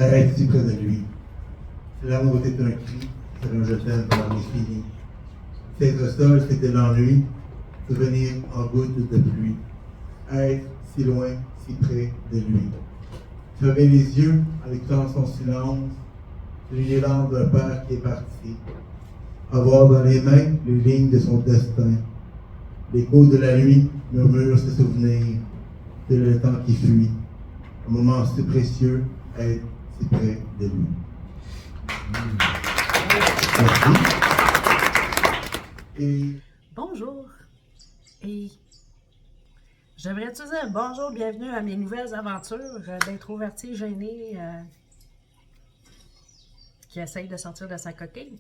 Arrête-tu près de lui. Si l'amour était un cri, sur un je t'aime par l'infini. Si être seul, c'était l'ennui, devenir en goutte de pluie. Être si loin, si près de lui. Fermer les yeux en écoutant son silence, les larmes d'un père qui est parti. Avoir dans les mains les lignes de son destin. L'écho de la nuit murmure ses souvenirs de le temps qui fuit. Un moment si précieux, être si près de lui. Merci. Et Bonjour. Et je devrais te dire bonjour, bienvenue à mes nouvelles aventures d'introverti gêné qui essaye de sortir de sa coquille,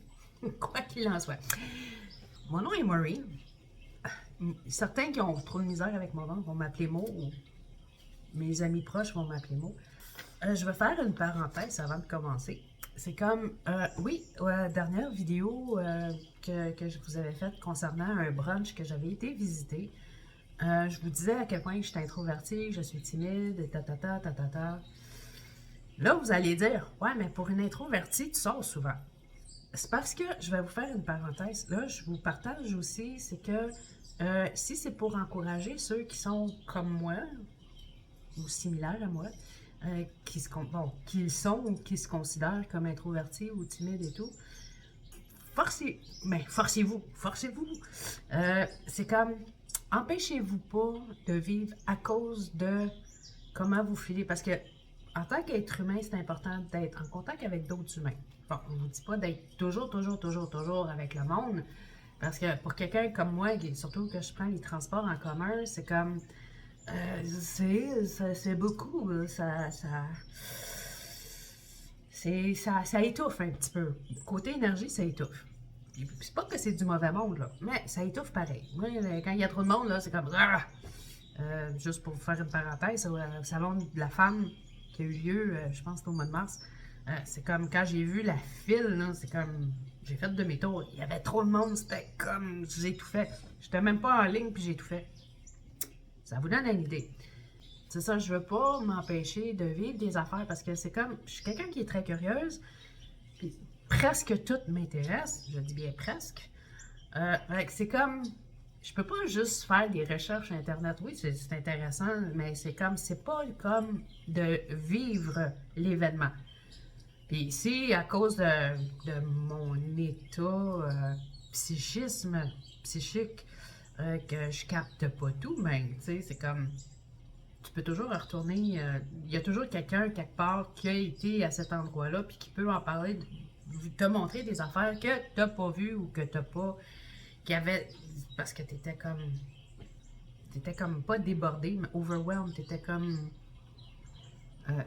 quoi qu'il en soit. Mon nom est Maureen. Certains qui ont trop de misère avec mon nom vont m'appeler Mo, ou mes amis proches vont m'appeler Mo. Je vais faire une parenthèse avant de commencer. C'est comme, dernière vidéo que je vous avais faite concernant un brunch que j'avais été visiter. Je vous disais à quel point je suis introvertie, je suis timide, ta. Là, vous allez dire, ouais, mais pour une introvertie, tu sors souvent. C'est parce que, je vais vous faire une parenthèse, là, je vous partage aussi, c'est que si c'est pour encourager ceux qui sont comme moi, ou similaires à moi, qui se considèrent comme introvertis ou timides et tout, forcez-vous. C'est comme, empêchez-vous pas de vivre à cause de comment vous filez, parce que en tant qu'être humain, c'est important d'être en contact avec d'autres humains. Bon, on ne vous dit pas d'être toujours avec le monde, parce que pour quelqu'un comme moi, surtout que je prends les transports en commun, c'est comme, c'est beaucoup, ça étouffe un petit peu. Côté énergie, ça étouffe. C'est pas que c'est du mauvais monde, là, mais ça étouffe pareil. Moi, quand il y a trop de monde, là, c'est comme... juste pour vous faire une parenthèse, au salon de la femme qui a eu lieu, je pense que c'était au mois de mars, c'est comme quand j'ai vu la file, là, c'est comme... J'ai fait demi-tour. Il y avait trop de monde, c'était comme... J'étouffais. J'étais même pas en ligne, puis j'étouffais. Ça vous donne une idée. C'est ça, je veux pas m'empêcher de vivre des affaires parce que c'est comme... Je suis quelqu'un qui est très curieuse, puis presque tout m'intéresse, je dis bien presque. C'est comme... Je peux pas juste faire des recherches sur Internet. Oui, c'est intéressant, mais c'est pas comme de vivre l'événement. Puis ici, à cause de mon état psychique, que je capte pas tout, mais tu sais, c'est comme... Tu peux toujours retourner... Il y a toujours quelqu'un, quelque part, qui a été à cet endroit-là, puis qui peut en parler, te montrer des affaires que t'as pas vues ou que t'as pas... Qui avait... Parce que t'étais comme pas débordé, mais overwhelmed. T'étais comme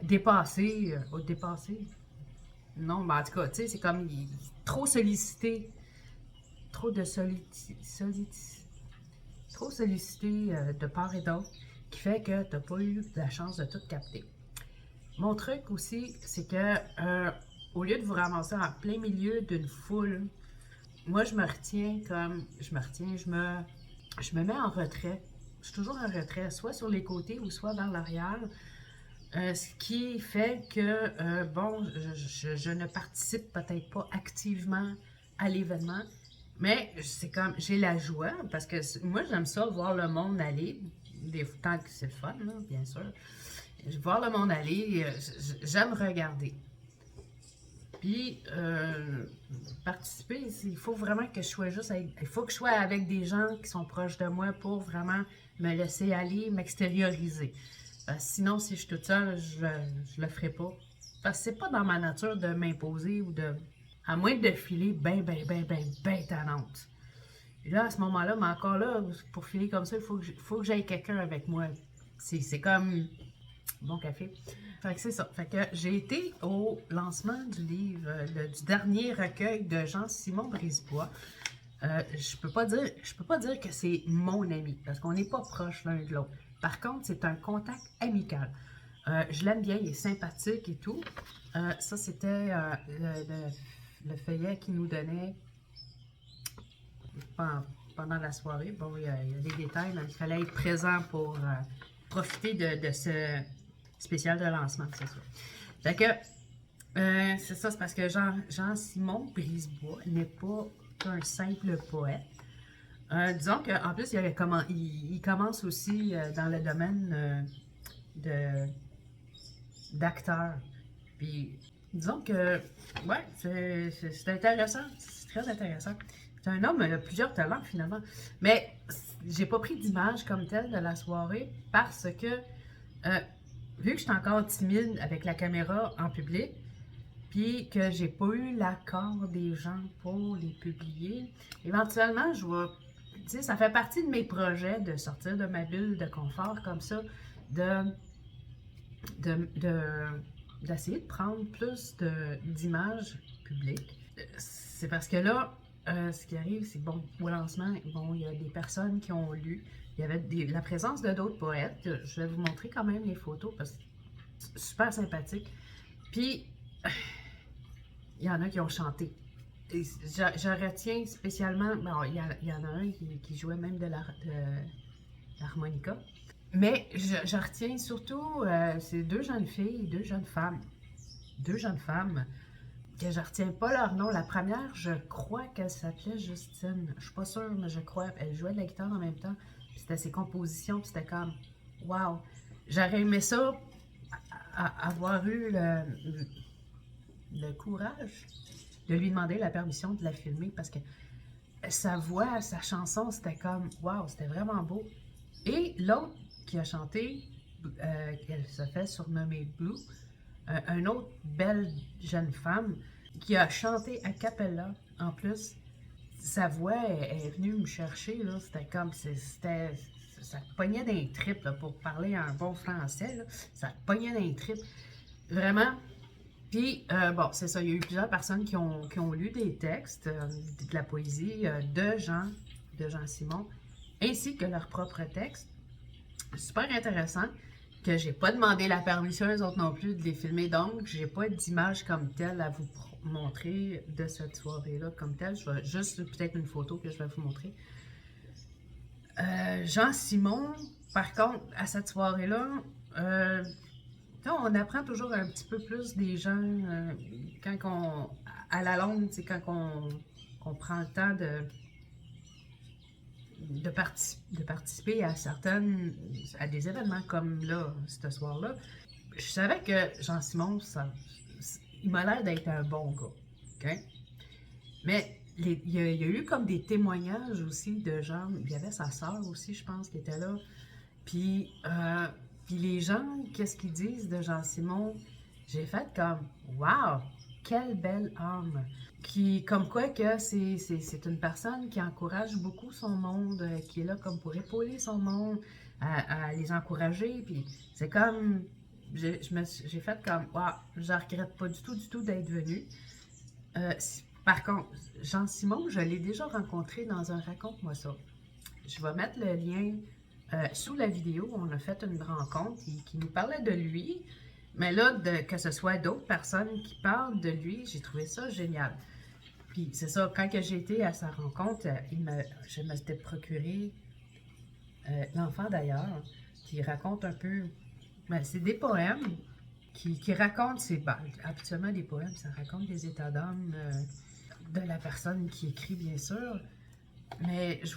dépassé. Dépassé? Non, mais en tout cas, tu sais, c'est comme trop sollicité. Trop de trop sollicité de part et d'autre, qui fait que t'as pas eu la chance de tout capter. Mon truc aussi, c'est que au lieu de vous ramasser en plein milieu d'une foule, moi, je me mets en retrait. Je suis toujours en retrait, soit sur les côtés ou soit vers l'arrière. Ce qui fait que, je ne participe peut-être pas activement à l'événement, mais c'est comme, j'ai la joie, parce que moi, j'aime ça, voir le monde aller, tant que c'est le fun, là, bien sûr. Voir le monde aller, j'aime regarder. Puis, participer, il faut vraiment que je sois il faut que je sois avec des gens qui sont proches de moi pour vraiment me laisser aller, m'extérioriser. Sinon, si je suis toute seule, je le ferai pas. Parce que c'est pas dans ma nature de m'imposer ou de... À moins de filer ben tannante. Et là, à ce moment-là, mais encore là, pour filer comme ça, il faut que j'aille quelqu'un avec moi. C'est comme... Bon café. Fait que c'est ça. Fait que j'ai été au lancement du livre, du dernier recueil de Jean-Simon Brisebois. Je peux pas dire que c'est mon ami, parce qu'on n'est pas proches l'un de l'autre. Par contre, c'est un contact amical. Je l'aime bien, il est sympathique et tout. Ça, c'était le feuillet qu'il nous donnait pendant la soirée. Bon, il y a des détails, mais il fallait être présent pour profiter de ce spécial de lancement, c'est ça. Fait que C'est ça, c'est parce que Jean-Simon Brisebois n'est pas qu'un simple poète. Disons qu'en plus, il commence aussi dans le domaine de d'acteur. Puis, disons que, ouais, c'est intéressant. C'est très intéressant. C'est un homme a plusieurs talents, finalement. Mais j'ai pas pris d'image comme telle de la soirée parce que, euh, vu que je suis encore timide avec la caméra en public, puis que j'ai pas eu l'accord des gens pour les publier, éventuellement, je vais. Tu sais, ça fait partie de mes projets de sortir de ma bulle de confort comme ça, de de, de- d'essayer de prendre plus d'images publiques. C'est parce que là, ce qui arrive, c'est que, bon, au lancement, bon, il y a des personnes qui ont lu. Il y avait la présence de d'autres poètes. Je vais vous montrer quand même les photos parce que c'est super sympathique. Puis, il y en a qui ont chanté. Et je retiens spécialement, bon, il y en a un qui jouait même de l'harmonica. Mais je retiens surtout ces deux jeunes filles, deux jeunes femmes. Deux jeunes femmes que je retiens pas leur nom. La première, je crois qu'elle s'appelait Justine. Je suis pas sûre, mais je crois. Elle jouait de la guitare en même temps. C'était ses compositions, puis c'était comme, wow. J'aurais aimé ça, avoir eu le courage de lui demander la permission de la filmer parce que sa voix, sa chanson, c'était comme, wow, c'était vraiment beau. Et l'autre qui a chanté, elle se fait surnommer Blue, une autre belle jeune femme qui a chanté a cappella en plus. Sa voix est venue me chercher, là. C'était comme, ça te pognait d'un trip, là, pour parler un bon français, là. Ça te pognait d'un trip. Vraiment. Puis, bon, c'est ça, il y a eu plusieurs personnes qui ont lu des textes, de la poésie de Jean Simon, ainsi que leurs propres textes. Super intéressant, que j'ai pas demandé la permission aux autres non plus de les filmer, donc j'ai pas d'image comme telle à vous montrer de cette soirée-là comme telle. Je vais juste peut-être une photo que je vais vous montrer. Jean Simon, par contre, à cette soirée-là, euh, on apprend toujours un petit peu plus des gens quand on, à la longue, c'est quand on prend le temps de participer à des événements comme là, ce soir-là. Je savais que Jean-Simon, il m'a l'air d'être un bon gars. OK? Mais il y a eu comme des témoignages aussi de gens. Il y avait sa sœur aussi, je pense, qui était là. Puis, puis les gens, qu'est-ce qu'ils disent de Jean-Simon? J'ai fait comme, wow, quelle belle âme! Qui, comme quoi que c'est une personne qui encourage beaucoup son monde, qui est là comme pour épauler son monde, à les encourager. Puis c'est comme, j'ai fait comme, wow, je regrette pas du tout d'être venu. Par contre, Jean-Simon, je l'ai déjà rencontré dans un Raconte-moi ça. Je vais mettre le lien sous la vidéo. On a fait une rencontre qui nous parlait de lui. Mais là, que ce soit d'autres personnes qui parlent de lui, j'ai trouvé ça génial. Puis c'est ça, quand j'ai été à sa rencontre, je me suis procuré L'enfant d'ailleurs, qui raconte un peu. Ben, c'est des poèmes qui racontent, habituellement des poèmes, ça raconte des états d'âme de la personne qui écrit, bien sûr. Mais tu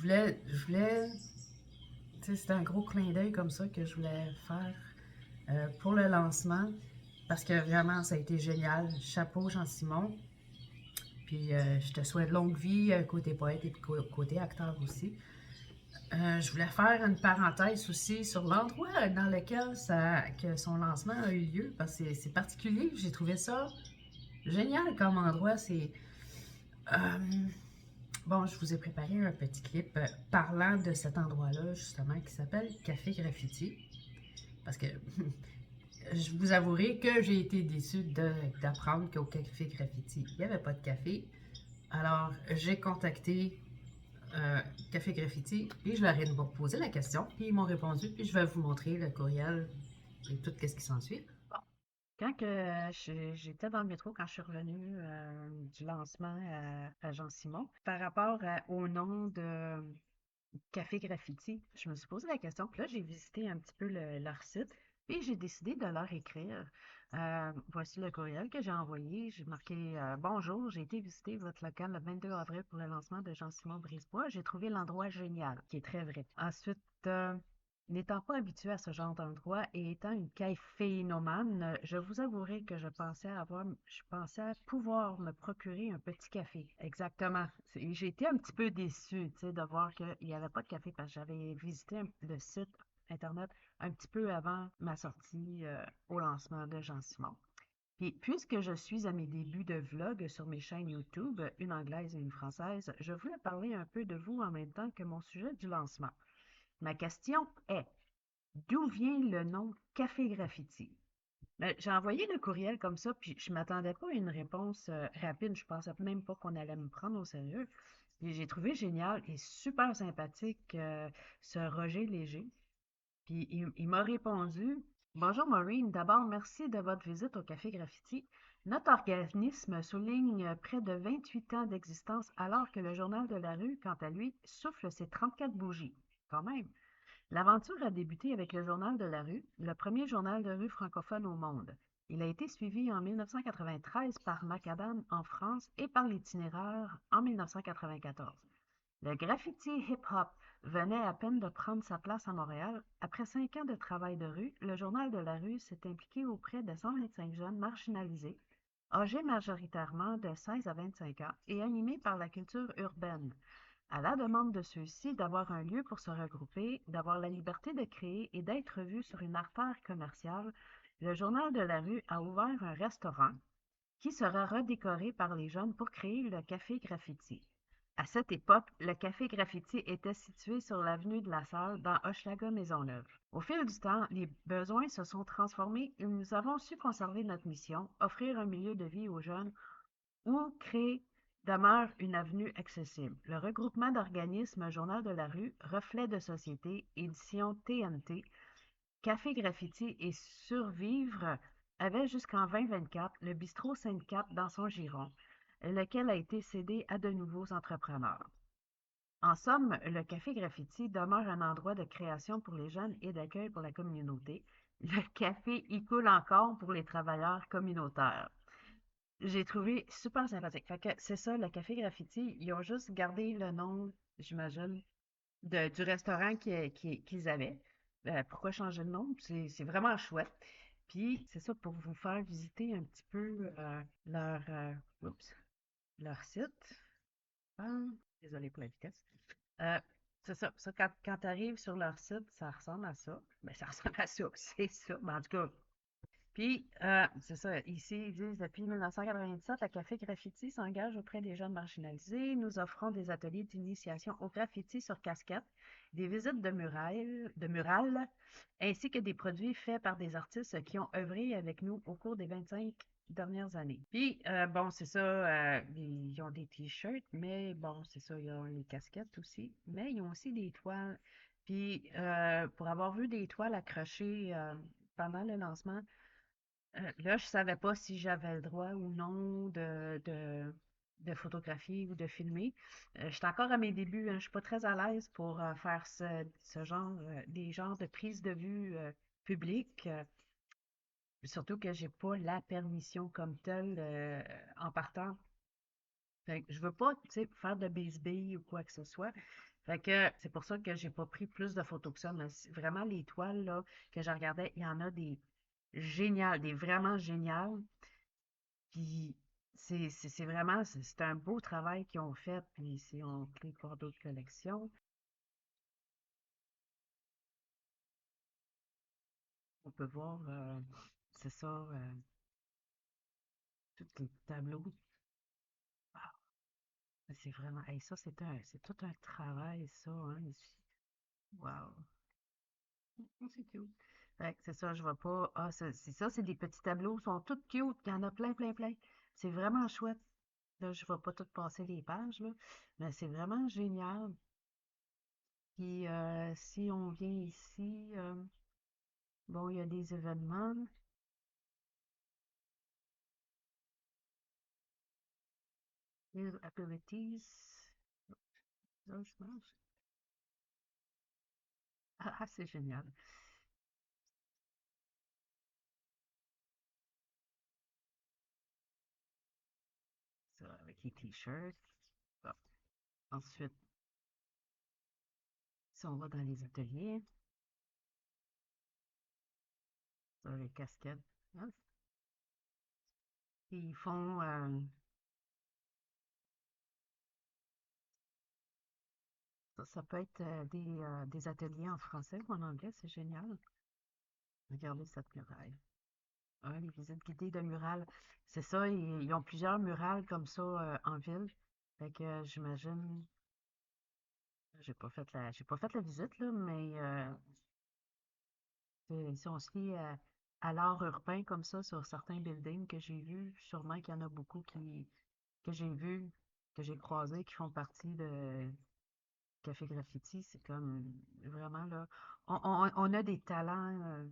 sais, c'était un gros clin d'œil comme ça que je voulais faire pour le lancement, parce que vraiment, ça a été génial. Chapeau, Jean-Simon. Puis je te souhaite longue vie côté poète et côté acteur aussi. Je voulais faire une parenthèse aussi sur l'endroit dans lequel que son lancement a eu lieu, parce que c'est particulier. J'ai trouvé ça génial comme endroit. Euh, bon, je vous ai préparé un petit clip parlant de cet endroit-là, justement, qui s'appelle Café Graffiti. Parce que je vous avouerai que j'ai été déçue d'apprendre qu'au Café Graffiti, il n'y avait pas de café. Alors, j'ai contacté Café Graffiti, puis je leur ai posé la question, puis ils m'ont répondu, puis je vais vous montrer le courriel et tout ce qui s'ensuit. Bon. Quand j'étais dans le métro, quand je suis revenue du lancement à Jean-Simon, par rapport au nom de Café Graffiti, je me suis posé la question, puis là, j'ai visité un petit peu leur site, Puis j'ai décidé de leur écrire. Voici le courriel que j'ai envoyé. J'ai marqué Bonjour, j'ai été visiter votre local le 22 avril pour le lancement de Jean-Simon Brisebois. J'ai trouvé l'endroit génial, qui est très vrai. Ensuite, n'étant pas habituée à ce genre d'endroit et étant une cafénomane, je vous avouerai que je pensais pouvoir me procurer un petit café. Exactement. J'ai été un petit peu déçue, tu sais, de voir qu'il n'y avait pas de café parce que j'avais visité le site Internet un petit peu avant ma sortie au lancement de Jean-Simon. Puis, puisque je suis à mes débuts de vlog sur mes chaînes YouTube, une anglaise et une française, je voulais parler un peu de vous en même temps que mon sujet du lancement. Ma question est, d'où vient le nom Café Graffiti? J'ai envoyé le courriel comme ça, puis je m'attendais pas à une réponse rapide. Je pensais même pas qu'on allait me prendre au sérieux. Puis j'ai trouvé génial et super sympathique ce Roger Léger. Puis il m'a répondu Bonjour Maureen, d'abord merci de votre visite au Café Graffiti. Notre organisme souligne près de 28 ans d'existence alors que le Journal de la rue, quant à lui, souffle ses 34 bougies. Quand même. L'aventure a débuté avec le Journal de la rue, le premier journal de rue francophone au monde. Il a été suivi en 1993 par Macadam en France et par l'Itinéraire en 1994. Le graffiti hip-hop venait à peine de prendre sa place à Montréal. Après 5 ans de travail de rue, le Journal de la rue s'est impliqué auprès de 125 jeunes marginalisés, âgés majoritairement de 16 à 25 ans et animés par la culture urbaine. À la demande de ceux-ci d'avoir un lieu pour se regrouper, d'avoir la liberté de créer et d'être vu sur une artère commerciale, le Journal de la rue a ouvert un restaurant qui sera redécoré par les jeunes pour créer le Café Graffiti. À cette époque, le Café Graffiti était situé sur l'avenue de la Salle dans Hochelaga-Maisonneuve. Au fil du temps, les besoins se sont transformés et nous avons su conserver notre mission, offrir un milieu de vie aux jeunes où créer demeure une avenue accessible. Le regroupement d'organismes Journal de la rue, Reflet de société, édition TNT, Café Graffiti et Survivre avait jusqu'en 2024 le bistrot Sainte-Cap dans son giron, lequel a été cédé à de nouveaux entrepreneurs. En somme, le Café Graffiti demeure un endroit de création pour les jeunes et d'accueil pour la communauté. Le café y coule encore pour les travailleurs communautaires. J'ai trouvé super sympathique. Fait que c'est ça, le Café Graffiti. Ils ont juste gardé le nom, j'imagine, du restaurant qu'ils avaient. Pourquoi changer le nom? C'est vraiment chouette. Puis, c'est ça pour vous faire visiter un petit peu oups, leur site. Ah, désolé pour la vitesse. Euh, c'est ça. Ça, quand tu arrives sur leur site, ça ressemble à ça. Ben, ça ressemble à ça, c'est ça. Mais en tout cas, puis, c'est ça, ici, ils disent depuis 1997, la Café Graffiti s'engage auprès des jeunes marginalisés. Nous offrons des ateliers d'initiation au graffiti sur casquette, des visites de murales, ainsi que des produits faits par des artistes qui ont œuvré avec nous au cours des 25 dernières années. Puis, bon, c'est ça, ils ont des t-shirts, mais bon, c'est ça, ils ont les casquettes aussi, mais ils ont aussi des toiles. Puis, pour avoir vu des toiles accrochées pendant le lancement, là, je savais pas si j'avais le droit ou non de photographier ou de filmer. Je suis encore à mes débuts, hein, je suis pas très à l'aise pour faire ce genre, des genres de prise de vue publique. Surtout que j'ai pas la permission comme telle en partant. Fait que je veux pas, tu sais, faire de bisbille ou quoi que ce soit. Fait que c'est pour ça que j'ai pas pris plus de photos que ça. Mais vraiment, les toiles là, que je regardais, il y en a des géniales, des vraiment géniales. Puis c'est vraiment, c'est un beau travail qu'ils ont fait. Puis si on clique pour d'autres collections, on peut voir, c'est ça, tous les tableaux. Ah, c'est vraiment, hey, ça c'est tout un travail, ça, hein, ici. Wow. C'est cute. Fait que c'est ça, je vois pas. Ah, c'est ça, c'est des petits tableaux, ils sont tous cute. Il y en a plein, plein, plein. C'est vraiment chouette. Là, je vais pas tout passer les pages, là. Mais c'est vraiment génial. Puis si on vient ici, bon, il y a des événements, les abilities. Ça, je pense. Ah, c'est génial. avec les t-shirts. Bon. Ensuite, si on va dans les ateliers, sur les casquettes, hein, ils font ça peut être des ateliers en français ou en anglais, c'est génial. Regardez cette muraille. Hein, les visites guidées de murales. C'est ça, ils ont plusieurs murales comme ça en ville. Fait que j'imagine, j'ai pas fait la visite là, mais si on se fie à l'art urbain comme ça sur certains buildings que j'ai vus, sûrement qu'il y en a beaucoup que j'ai vus, que j'ai croisés, qui font partie de Café Graffiti. C'est comme vraiment là, on a des talents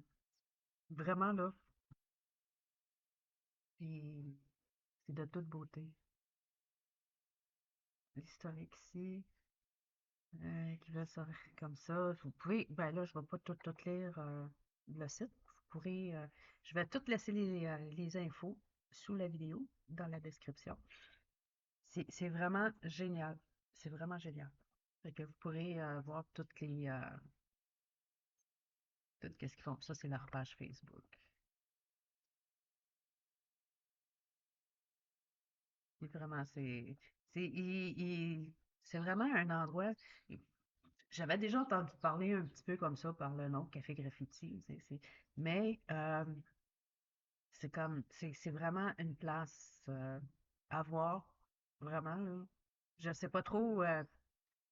vraiment là, puis c'est de toute beauté. L'historique ici, qui va sortir comme ça. Vous pouvez, ben là, je vais pas tout lire le site. Vous pourrez, je vais tout laisser les infos sous la vidéo, dans la description. C'est vraiment génial. C'est vraiment génial. Fait que vous pourrez voir tout ce qu'ils font. Ça, c'est leur page Facebook. C'est vraiment, c'est vraiment un endroit. J'avais déjà entendu parler un petit peu comme ça par le nom Café Graffiti, mais c'est vraiment une place à voir, vraiment, là. Je sais pas trop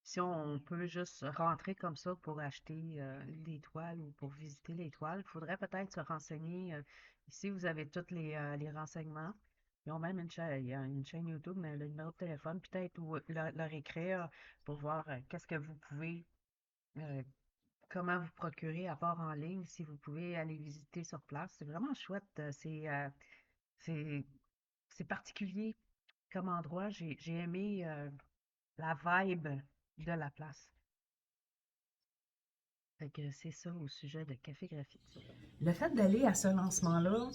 si on peut juste rentrer comme ça pour acheter des toiles ou pour visiter les toiles. Il faudrait peut-être se renseigner. Ici, vous avez tous les renseignements. Ils ont même il y a une chaîne YouTube, mais le numéro de téléphone, peut-être, ou leur écrire pour voir qu'est-ce que vous pouvez euh, comment vous procurer à part en ligne, si vous pouvez aller visiter sur place. C'est vraiment chouette. C'est, c'est particulier comme endroit. J'ai aimé la vibe de la place. Fait que c'est ça au sujet de Café Graffiti. Le fait d'aller à ce lancement-là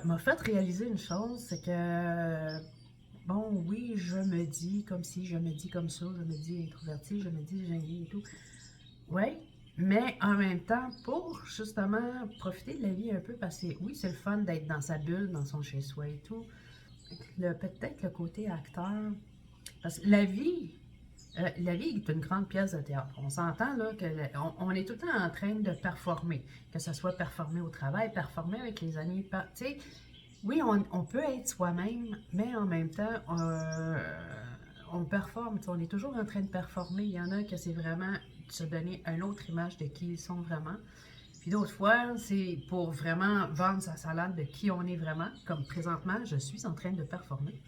m'a fait réaliser une chose, c'est que, bon, oui, je me dis comme ci, je me dis comme ça, je me dis introverti, je me dis gêné et tout. Oui, mais en même temps, pour justement profiter de la vie un peu, parce que oui, c'est le fun d'être dans sa bulle, dans son chez-soi et tout. Peut-être le côté acteur, parce que la vie est une grande pièce de théâtre. On s'entend là on est tout le temps en train de performer, que ce soit performer au travail, performer avec les amis. Tu sais, oui, on peut être soi-même, mais en même temps, on performe. On est toujours en train de performer. Il y en a que c'est vraiment se donner une autre image de qui ils sont vraiment. Puis d'autres fois, c'est pour vraiment vendre sa salade de qui on est vraiment. Comme présentement, je suis en train de performer.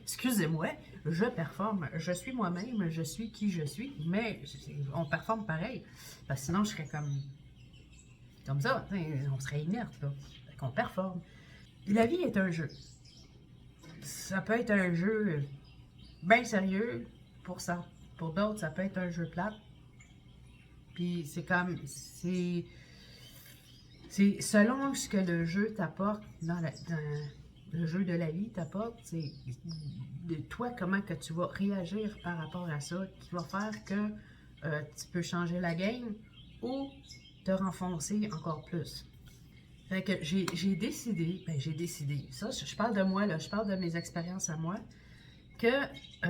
Excusez-moi, je performe. Je suis moi-même, je suis qui je suis, mais on performe pareil. Parce que sinon, je serais comme ça. On serait inerte, là. Qu'on performe. La vie est un jeu. Ça peut être un jeu bien sérieux pour ça. Pour d'autres, ça peut être un jeu plate. Puis c'est selon ce que le jeu t'apporte dans le jeu de la vie t'apporte, c'est de toi comment que tu vas réagir par rapport à ça qui va faire que tu peux changer la game ou te renfoncer encore plus. Fait que j'ai décidé, ça je parle de moi là, je parle de mes expériences à moi, que tu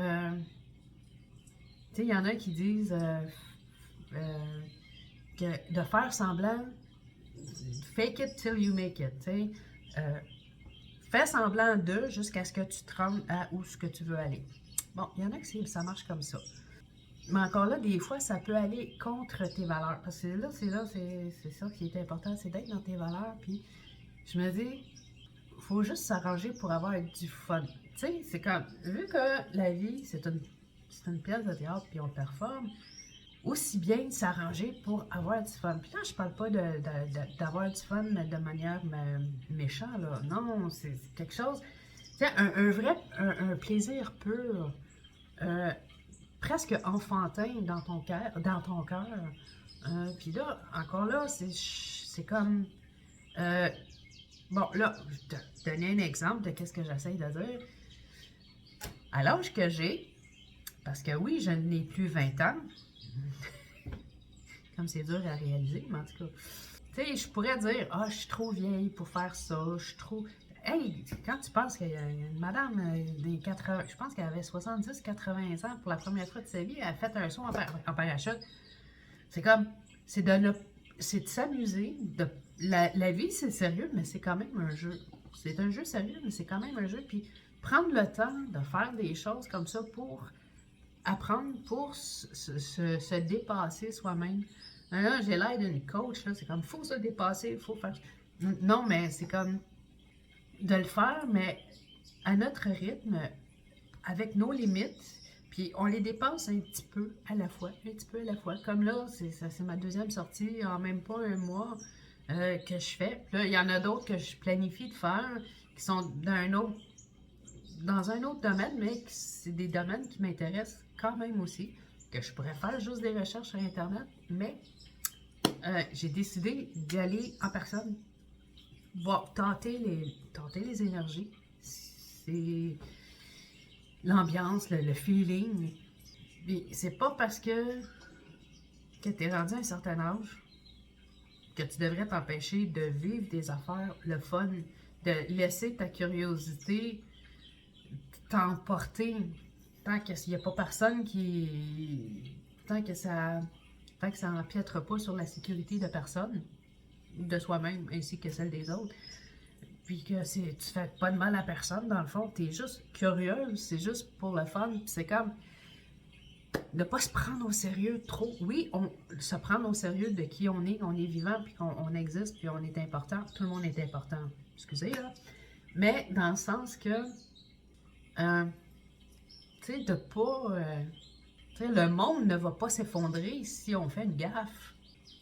sais, il y en a qui disent que de faire semblant, fake it till you make it, tu sais. Fais semblant de jusqu'à ce que tu te rendes à où ce que tu veux aller. Bon, il y en a qui ça marche comme ça. Mais encore là, des fois, ça peut aller contre tes valeurs. Parce que c'est ça qui est important, c'est d'être dans tes valeurs. Puis je me dis, faut juste s'arranger pour avoir du fun. Tu sais, c'est comme, vu que la vie, c'est une pièce de théâtre, puis on performe, aussi bien s'arranger pour avoir du fun. Puis là, je parle pas d'avoir du fun de manière méchante, là. Non, c'est quelque chose, tu sais, un vrai, un plaisir pur, presque enfantin dans ton cœur, puis là, encore là, c'est comme, bon, là, je vais te donner un exemple de qu'est-ce que j'essaie de dire. à l'âge que j'ai, parce que oui, je n'ai plus 20 ans, comme c'est dur à réaliser, mais en tout cas, tu sais, je pourrais dire, ah, je suis trop vieille pour faire ça, je suis trop... Hey, quand tu penses qu'il y a une madame des 80, je pense qu'elle avait 70-80 ans pour la première fois de sa vie, elle a fait un saut en parachute. C'est comme, c'est de s'amuser. La vie, c'est sérieux, mais c'est quand même un jeu. C'est un jeu sérieux, mais c'est quand même un jeu. Puis prendre le temps de faire des choses comme ça pour apprendre, pour se dépasser soi-même. Là, j'ai l'air d'une coach, là. C'est comme, faut se dépasser, faut faire... Non, mais c'est comme de le faire, mais à notre rythme, avec nos limites, puis on les dépasse un petit peu à la fois, un petit peu à la fois. Comme là, c'est ma deuxième sortie en même pas un mois que je fais. Puis là, il y en a d'autres que je planifie de faire qui sont dans un autre domaine, mais c'est des domaines qui m'intéressent quand même aussi, que je pourrais faire juste des recherches sur Internet, mais j'ai décidé d'y aller en personne, voir, tenter les énergies. C'est l'ambiance, le feeling. Puis c'est pas parce que tu es rendu à un certain âge que tu devrais t'empêcher de vivre des affaires, le fun, de laisser ta curiosité t'emporter tant qu'il n'y a pas personne qui... Tant que ça n'empiètre pas sur la sécurité de personne, de soi-même ainsi que celle des autres. Puis que tu fais pas de mal à personne, dans le fond, t'es juste curieuse, c'est juste pour le fun, puis c'est comme ne pas se prendre au sérieux trop. Oui, se prendre au sérieux de qui on est vivant, puis qu'on existe, puis on est important, tout le monde est important, excusez là, mais dans le sens que, tu sais, de pas, tu sais, le monde ne va pas s'effondrer si on fait une gaffe.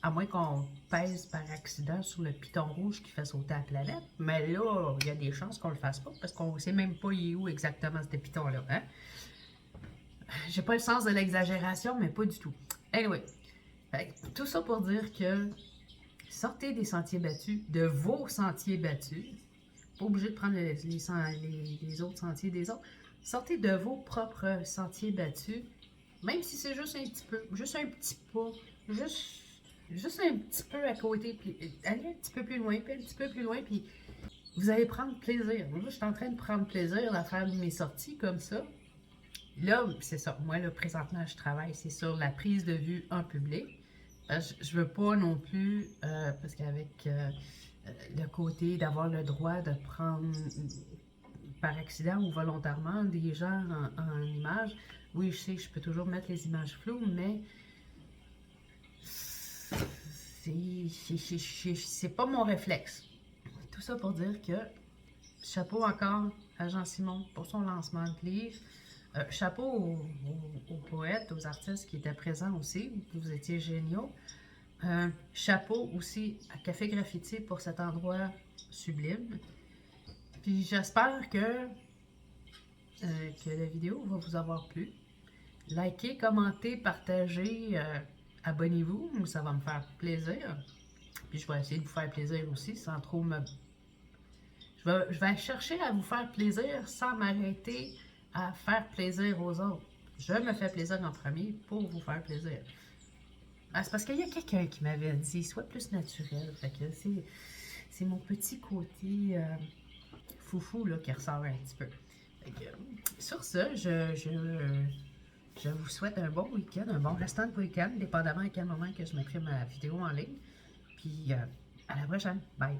À moins qu'on pèse par accident sur le piton rouge qui fait sauter la planète. Mais là, il y a des chances qu'on le fasse pas parce qu'on sait même pas il est où exactement ce piton-là. Hein? J'ai pas le sens de l'exagération, mais pas du tout. Anyway, tout ça pour dire que sortez des sentiers battus, de vos sentiers battus. Pas obligé de prendre les autres sentiers des autres. Sortez de vos propres sentiers battus, même si c'est juste un petit peu, juste un petit pas, juste un petit peu à côté, puis allez un petit peu plus loin, puis un petit peu plus loin, puis vous allez prendre plaisir. Moi, je suis en train de prendre plaisir à faire mes sorties comme ça. Là, c'est ça. Moi, là, présentement, je travaille, c'est sur la prise de vue en public. Je veux pas non plus, parce qu'avec le côté d'avoir le droit de prendre par accident ou volontairement des gens en images, oui, je sais que je peux toujours mettre les images floues, mais c'est pas mon réflexe. Tout ça pour dire que chapeau encore à Jean-Simon pour son lancement de livre. Chapeau aux poètes, aux artistes qui étaient présents aussi. Vous étiez géniaux. Chapeau aussi à Café Graffiti pour cet endroit sublime. Puis j'espère que la vidéo va vous avoir plu. Likez, commentez, partagez, abonnez-vous, ça va me faire plaisir. Puis je vais essayer de vous faire plaisir aussi sans trop me... Je vais chercher à vous faire plaisir sans m'arrêter à faire plaisir aux autres. Je me fais plaisir en premier pour vous faire plaisir. C'est parce qu'il y a quelqu'un qui m'avait dit, sois plus naturel. Fait que c'est mon petit côté foufou là, qui ressort un petit peu. Fait que, sur ce, je vous souhaite un bon week-end, un bon restant de week-end, dépendamment à quel moment que je mettrai ma vidéo en ligne. Puis à la prochaine. Bye!